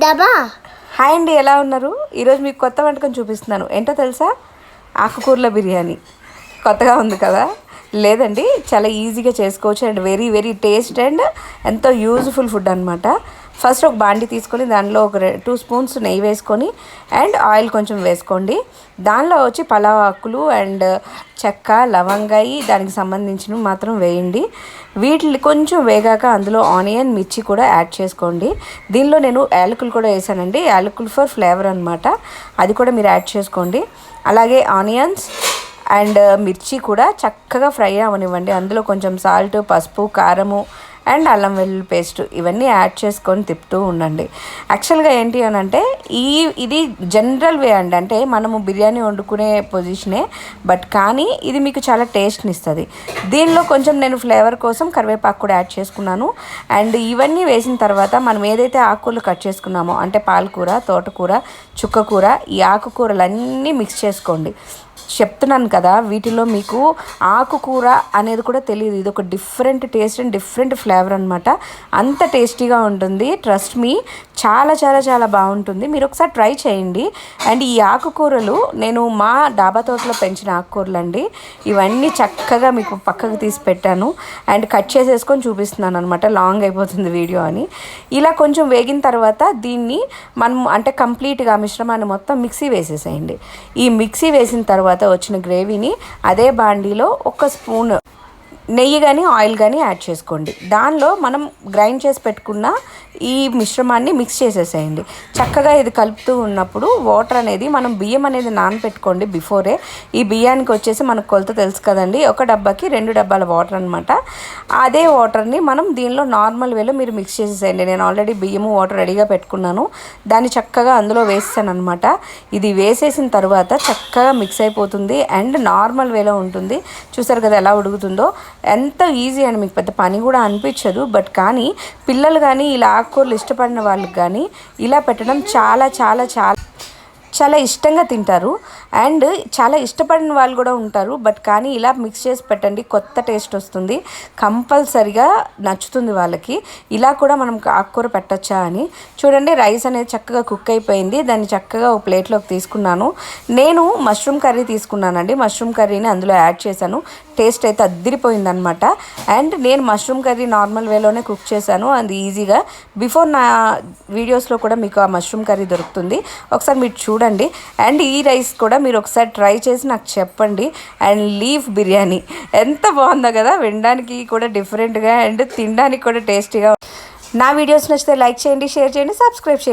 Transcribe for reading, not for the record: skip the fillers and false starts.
డబా. Hi అండి, ఎలా ఉన్నారు? ఈరోజు మీకు కొత్త వంటకం చూపిస్తున్నాను. ఏంటో తెలుసా? ఆకుకూరల బిర్యానీ. కొత్తగా ఉంది కదా? లేదండి, చాలా ఈజీగా చేసుకోవచ్చు and very very taste and ఎంతో యూజ్ఫుల్ ఫుడ్ అనమాట. ఫస్ట్ ఒక బాండి తీసుకొని దానిలో ఒక 2 స్పూన్స్ నెయ్యి వేసుకొని అండ్ ఆయిల్ కొంచెం వేసుకోండి. దానిలో వచ్చి పలావ్ ఆకులు అండ్ చెక్క లవంగాయి దానికి సంబంధించినవి మాత్రం వేయండి. వీటిని కొంచెం వేగాక అందులో ఆనియన్ మిర్చి కూడా యాడ్ చేసుకోండి. దీనిలో నేను యాలకులు కూడా వేసానండి. యాలకులు ఫర్ ఫ్లేవర్ అనమాట. అది కూడా మీరు యాడ్ చేసుకోండి. అలాగే ఆనియన్స్ అండ్ మిర్చి కూడా చక్కగా ఫ్రై అవనివ్వండి. అందులో కొంచెం సాల్ట్, పసుపు, కారము అండ్ అల్లం వెల్లుల్లి పేస్ట్ ఇవన్నీ యాడ్ చేసుకొని తిప్పుతూ ఉండండి. యాక్చువల్గా ఏంటి అని అంటే ఇది జనరల్ వే అండి, అంటే మనము బిర్యానీ వండుకునే పొజిషనే, బట్ కానీ ఇది మీకు చాలా టేస్ట్ని ఇస్తుంది. దీనిలో కొంచెం నేను ఫ్లేవర్ కోసం కరివేపాకు కూడా యాడ్ చేసుకున్నాను. అండ్ ఇవన్నీ వేసిన తర్వాత మనం ఏదైతే ఆకుకూరలు కట్ చేసుకున్నామో, అంటే పాలకూర, తోటకూర, చుక్కకూర, ఈ ఆకుకూరలన్నీ మిక్స్ చేసుకోండి. చెప్తున్నాను కదా, వీటిలో మీకు ఆకుకూర అనేది కూడా తెలియదు. ఇది ఒక different taste and different flavour అనమాట. అంత టేస్టీగా ఉంటుంది. ట్రస్ట్ మీ, చాలా చాలా చాలా బాగుంటుంది. మీరు ఒకసారి ట్రై చేయండి. అండ్ ఈ ఆకుకూరలు నేను మా డాబా తోటలో పెంచిన ఆకుకూరలు అండి. ఇవన్నీ చక్కగా మీకు పక్కకు తీసి పెట్టాను అండ్ కట్ చేసేసుకొని చూపిస్తున్నాను అనమాట. లాంగ్ అయిపోతుంది వీడియో అని. ఇలా కొంచెం వేగిన తర్వాత దీన్ని మనం అంటే కంప్లీట్గా మిశ్రమాన్ని మొత్తం మిక్సీ వేసేసేయండి. ఈ మిక్సీ వేసిన తర్వాత వచ్చిన గ్రేవీని అదే బాండీలో 1 స్పూన్ నెయ్యి కానీ ఆయిల్ కానీ యాడ్ చేసుకోండి. దానిలో మనం గ్రైండ్ చేసి పెట్టుకున్న ఈ మిశ్రమాన్ని మిక్స్ చేసేసేయండి. చక్కగా ఇది కలుపుతూ ఉన్నప్పుడు వాటర్ అనేది, మనం బియ్యం అనేది నానపెట్టుకోండి బిఫోరే. ఈ బియ్యానికి వచ్చేసి మనకు కొలత తెలుసు కదండి, 1 డబ్బాకి 2 డబ్బాల వాటర్ అనమాట. అదే వాటర్ని మనం దీనిలో నార్మల్ వేలో మీరు మిక్స్ చేసేసేయండి. నేను ఆల్రెడీ బియ్యము వాటర్ రెడీగా పెట్టుకున్నాను. దాన్ని చక్కగా అందులో వేసేసాను అనమాట. ఇది వేసేసిన తర్వాత చక్కగా మిక్స్ అయిపోతుంది అండ్ నార్మల్ వేలో ఉంటుంది. చూసారు కదా ఎలా ఉడుకుతుందో. ఎంత ఈజీ అండి, మీకు పెద్ద పని కూడా అనిపించదు. బట్ కానీ పిల్లలు కానీ ఇలా ఆకుకూరలు ఇష్టపడిన వాళ్ళకి కానీ ఇలా పెట్టడం చాలా చాలా చాలా చాలా ఇష్టంగా తింటారు. అండ్ చాలా ఇష్టపడిన వాళ్ళు కూడా ఉంటారు. బట్ కానీ ఇలా మిక్స్ చేసి పెట్టండి, కొత్త టేస్ట్ వస్తుంది. కంపల్సరిగా నచ్చుతుంది వాళ్ళకి. ఇలా కూడా మనం ఆకుకూర పెట్టచ్చా అని. చూడండి, రైస్ అనేది చక్కగా కుక్ అయిపోయింది. దాన్ని చక్కగా ఒక ప్లేట్లోకి తీసుకున్నాను. నేను మష్రూమ్ కర్రీ తీసుకున్నానండి. మష్రూమ్ కర్రీని అందులో యాడ్ చేశాను. టేస్ట్ అయితే అద్దిరిపోయిందనమాట. అండ్ నేను మష్రూమ్ కర్రీ నార్మల్ వేలోనే కుక్ చేశాను, అది ఈజీగా. బిఫోర్ నా వీడియోస్లో కూడా మీకు ఆ మష్రూమ్ కర్రీ దొరుకుతుంది, ఒకసారి మీరు చూడండి. అండ్ ఈ రైస్ కూడా మీరు ఒకసారి ట్రై చేసి నాకు చెప్పండి. అండ్ లీఫ్ బిర్యానీ ఎంత బాగుందో కదా, వినడానికి కూడా డిఫరెంట్గా అండ్ తినడానికి కూడా టేస్టీగా. నా వీడియోస్ నచ్చితే లైక్ చేయండి, షేర్ చేయండి, సబ్స్క్రైబ్ చేయండి.